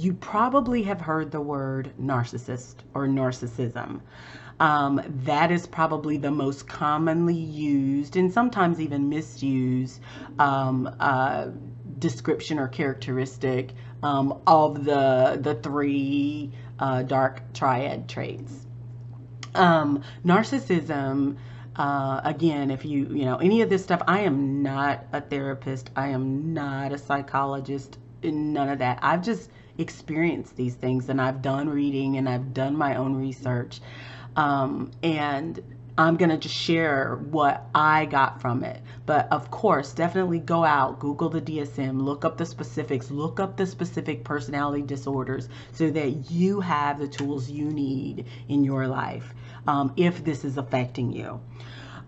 You probably have heard the word narcissist or narcissism. That is probably the most commonly used and sometimes even misused description or characteristic of the three dark triad traits. Narcissism, again, if you know any of this stuff, I am not a therapist, I am not a psychologist, none of that. I've just experienced these things, and I've done reading and I've done my own research, and I'm going to just share what I got from it. But of course, definitely go out, Google the DSM, look up the specifics, look up the specific personality disorders so that you have the tools you need in your life if this is affecting you.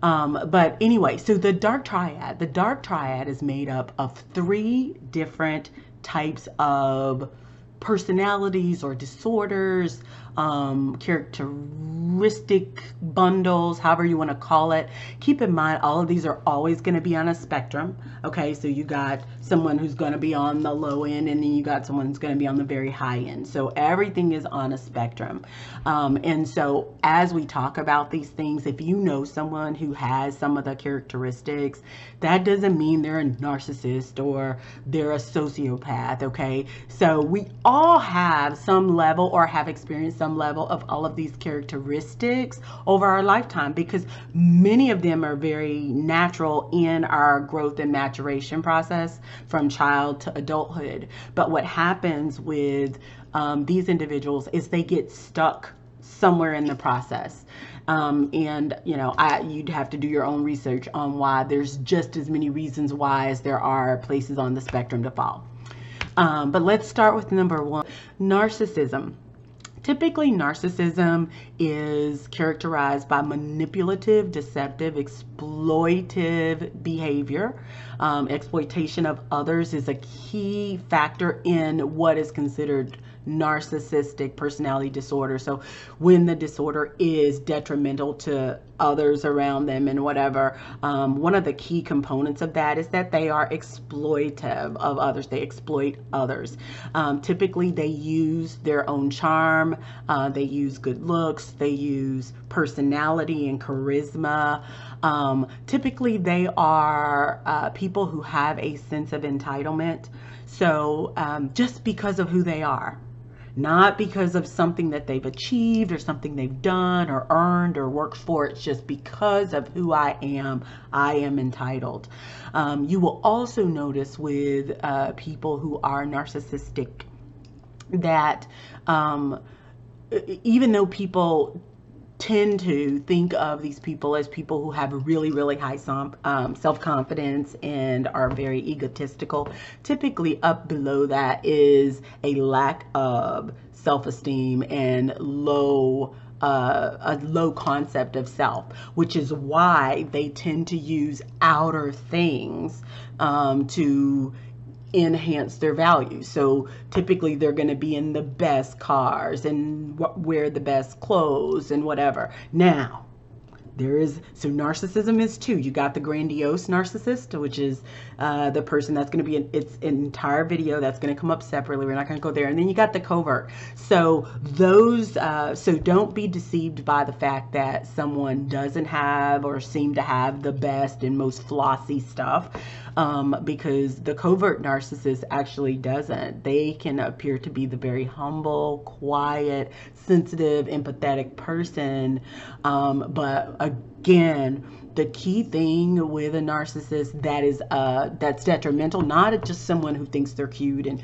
But anyway, so the Dark Triad is made up of three different types of personalities or disorders, characteristic bundles, however you want to call it. Keep in mind, all of these are always going to be on a spectrum. Okay, so you got someone who's going to be on the low end, and then you got someone who's going to be on the very high end. So everything is on a spectrum. And so as we talk about these things, if you know someone who has some of the characteristics, that doesn't mean they're a narcissist or they're a sociopath. Okay, so we all have some level or have experienced some level of all of these characteristics over our lifetime, because many of them are very natural in our growth and maturation process from child to adulthood. But what happens with these individuals is they get stuck somewhere in the process. And you know, you'd have to do your own research on why. There's just as many reasons why as there are places on the spectrum to fall. But let's start with number one, narcissism. Typically, narcissism is characterized by manipulative, deceptive, exploitative behavior. Exploitation of others is a key factor in what is considered narcissistic personality disorder. So when the disorder is detrimental to others around them and whatever, one of the key components of that is that they are exploitive of others. They exploit others. Typically they use their own charm, they use good looks, they use personality and charisma. Typically they are people who have a sense of entitlement. So just because of who they are, not because of something that they've achieved or something they've done or earned or worked for. It's just because of who I am entitled. You will also notice with people who are narcissistic that even though people tend to think of these people as people who have really, really high self-confidence and are very egotistical, typically up below that is a lack of self-esteem and a low concept of self, which is why they tend to use outer things to enhance their value. So typically they're going to be in the best cars and wear the best clothes and whatever. Now, so narcissism is two. You got the grandiose narcissist, which is the person that's going to be it's an entire video that's going to come up separately. We're not going to go there. And then you got the covert. So those, so don't be deceived by the fact that someone doesn't have or seem to have the best and most flossy stuff, because the covert narcissist actually doesn't. They can appear to be the very humble, quiet, sensitive, empathetic person, but again, the key thing with a narcissist that is that's detrimental, not just someone who thinks they're cute and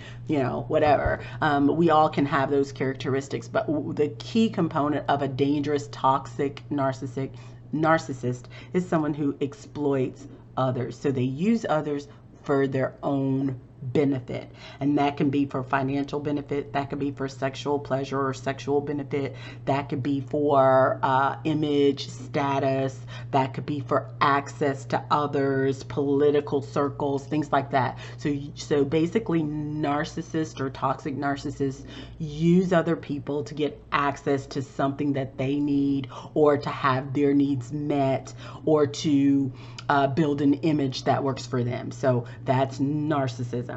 whatever. We all can have those characteristics, but the key component of a dangerous, toxic narcissist is someone who exploits others. So they use others for their own benefit, and that can be for financial benefit, that could be for sexual pleasure or sexual benefit, that could be for image, status, that could be for access to others, political circles, things like that. So basically narcissists or toxic narcissists use other people to get access to something that they need, or to have their needs met, or to build an image that works for them. So that's narcissism.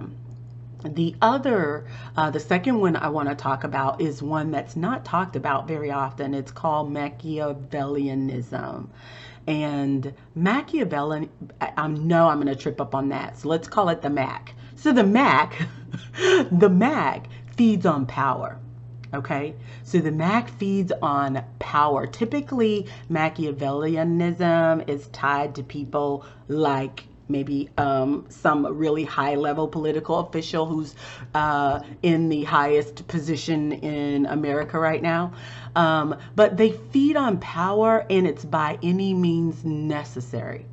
The second one I want to talk about is one that's not talked about very often. It's called Machiavellianism. And Machiavellian, I know I'm going to trip up on that. So let's call it the Mac. So the Mac, the Mac feeds on power. Okay, so the Mac feeds on power. Typically, Machiavellianism is tied to people like maybe some really high level political official who's in the highest position in America right now. But they feed on power, and it's by any means necessary.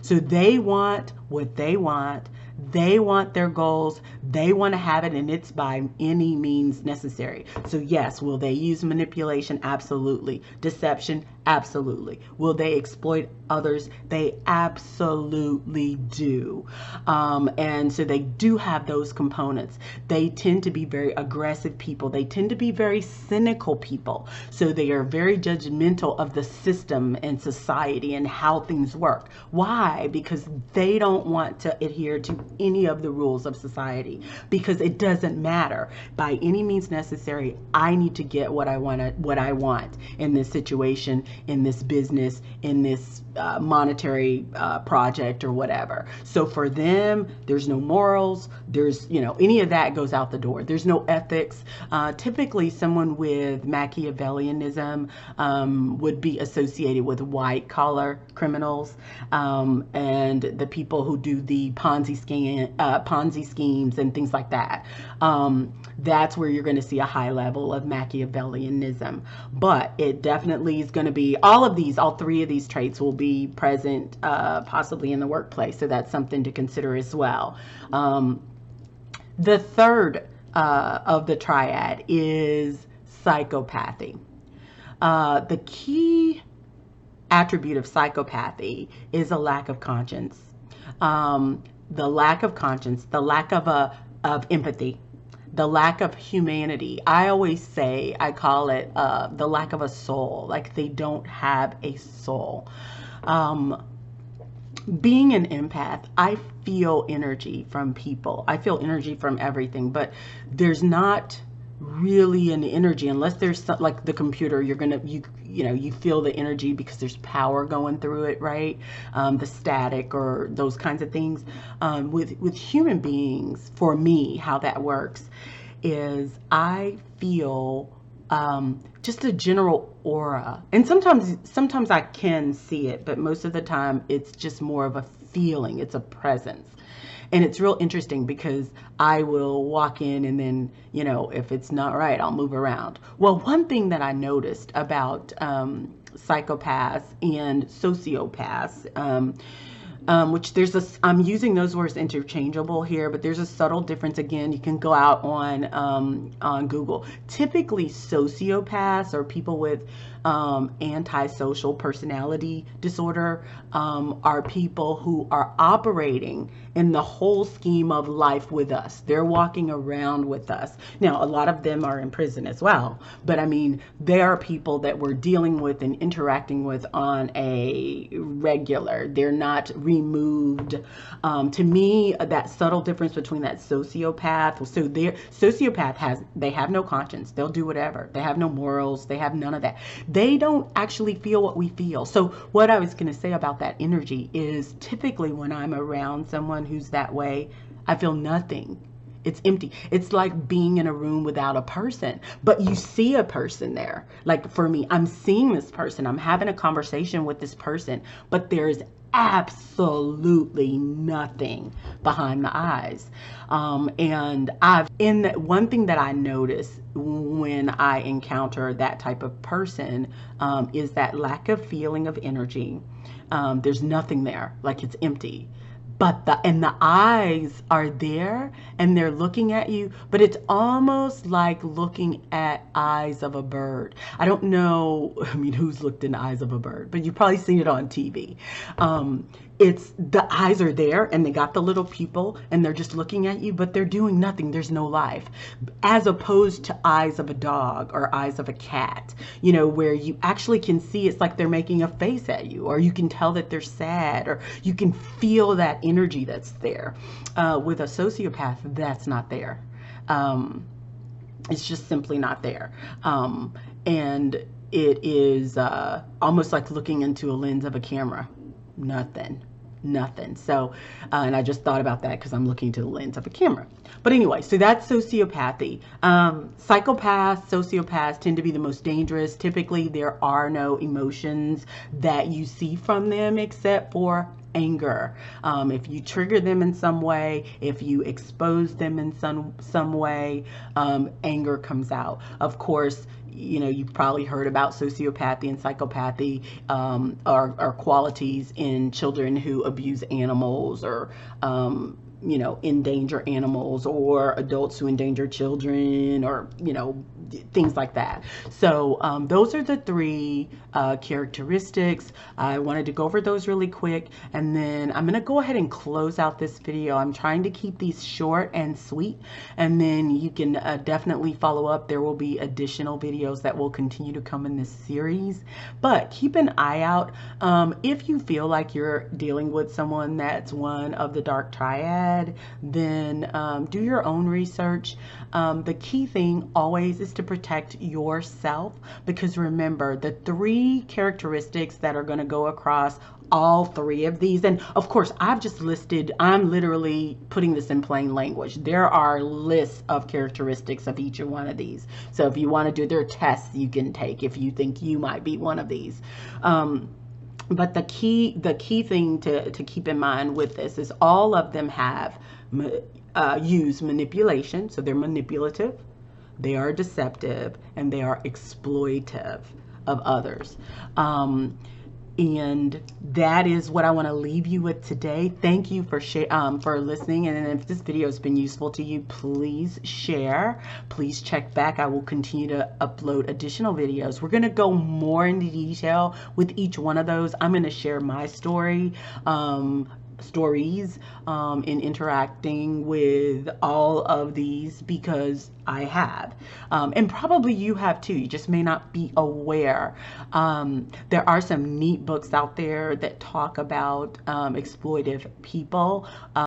So they want what they want. They want their goals. They want to have it, and it's by any means necessary. So yes, will they use manipulation? Absolutely. Deception? Absolutely. Will they exploit others? They absolutely do. And so they do have those components. They tend to be very aggressive people. They tend to be very cynical people. So they are very judgmental of the system and society and how things work. Why? Because they don't want to adhere to any of the rules of society, because it doesn't matter. By any means necessary, I need to get what I want in this situation, in this business, in this monetary project or whatever. So for them, there's no morals. There's, any of that goes out the door. There's no ethics. Typically, someone with Machiavellianism would be associated with white collar criminals and the people who do the Ponzi schemes and things like that. That's where you're going to see a high level of Machiavellianism. But it definitely is going to be all three of these traits will be present possibly in the workplace. So that's something to consider as well. The third of the triad is psychopathy. The key attribute of psychopathy is a lack of conscience. The lack of conscience, the lack of empathy, the lack of humanity. I always say, I call it the lack of a soul, like they don't have a soul. Being an empath, I feel energy from people. I feel energy from everything, but there's not really an energy unless there's like the computer. You feel the energy because there's power going through it, right? The static or those kinds of things. With human beings, for me, how that works is I feel just a general aura, and sometimes I can see it, but most of the time it's just more of a feeling. It's a presence. And it's real interesting because I will walk in and then, if it's not right, I'll move around. Well, one thing that I noticed about psychopaths and sociopaths, which I'm using those words interchangeable here, but there's a subtle difference. Again, you can go out on Google. Typically, sociopaths or people with antisocial personality disorder are people who are operating in the whole scheme of life with us. They're walking around with us. Now, a lot of them are in prison as well, but I mean, they are people that we're dealing with and interacting with on a regular. They're not removed. To me, that subtle difference between that sociopath, so their sociopath they have no conscience. They'll do whatever. They have no morals. They have none of that. They don't actually feel what we feel. So what I was going to say about that energy is typically when I'm around someone who's that way, I feel nothing. It's empty. It's like being in a room without a person, but you see a person there. Like for me, I'm seeing this person. I'm having a conversation with this person, but there's absolutely nothing behind the eyes. And one thing that I notice when I encounter that type of person is that lack of feeling of energy. There's nothing there, like it's empty. But the eyes are there and they're looking at you, but it's almost like looking at eyes of a bird. I don't know, who's looked in the eyes of a bird, but you've probably seen it on TV. it's the eyes are there and they got the little pupil and they're just looking at you, but they're doing nothing. There's no life, as opposed to eyes of a dog or eyes of a cat, you know, where you actually can see it's like they're making a face at you, or you can tell that they're sad, or you can feel that energy that's there. With a sociopath, that's not there. It's just simply not there. And it is almost like looking into a lens of a camera. Nothing. So, and I just thought about that because I'm looking to the lens of a camera. But anyway, so that's sociopathy. Psychopaths, sociopaths tend to be the most dangerous. Typically, there are no emotions that you see from them except for anger. If you trigger them in some way, if you expose them in some way, anger comes out. Of course, you know, you've probably heard about sociopathy and psychopathy are qualities in children who abuse animals, or you know, endanger animals, or adults who endanger children, or, you know, things like that. So those are the three characteristics. I wanted to go over those really quick, and then I'm gonna go ahead and close out this video. I'm trying to keep these short and sweet, and then you can definitely follow up. There will be additional videos that will continue to come in this series, but keep an eye out. If you feel like you're dealing with someone that's one of the Dark Triad, then do your own research. The key thing always is to protect yourself, because remember, the three characteristics that are going to go across all three of these, and of course I've just listed, I'm literally putting this in plain language. There are lists of characteristics of each one of these. So if you want to do, there are tests you can take if you think you might be one of these. But the key thing to keep in mind with this is all of them have use manipulation. So they're manipulative, they are deceptive, and they are exploitative of others. And that is what I want to leave you with today. Thank you for listening. And if this video has been useful to you, please share. Please check back. I will continue to upload additional videos. We're going to go more into detail with each one of those. I'm going to share my stories in interacting with all of these, because I have, and probably you have too. You just may not be aware. There are some neat books out there that talk about exploitive people.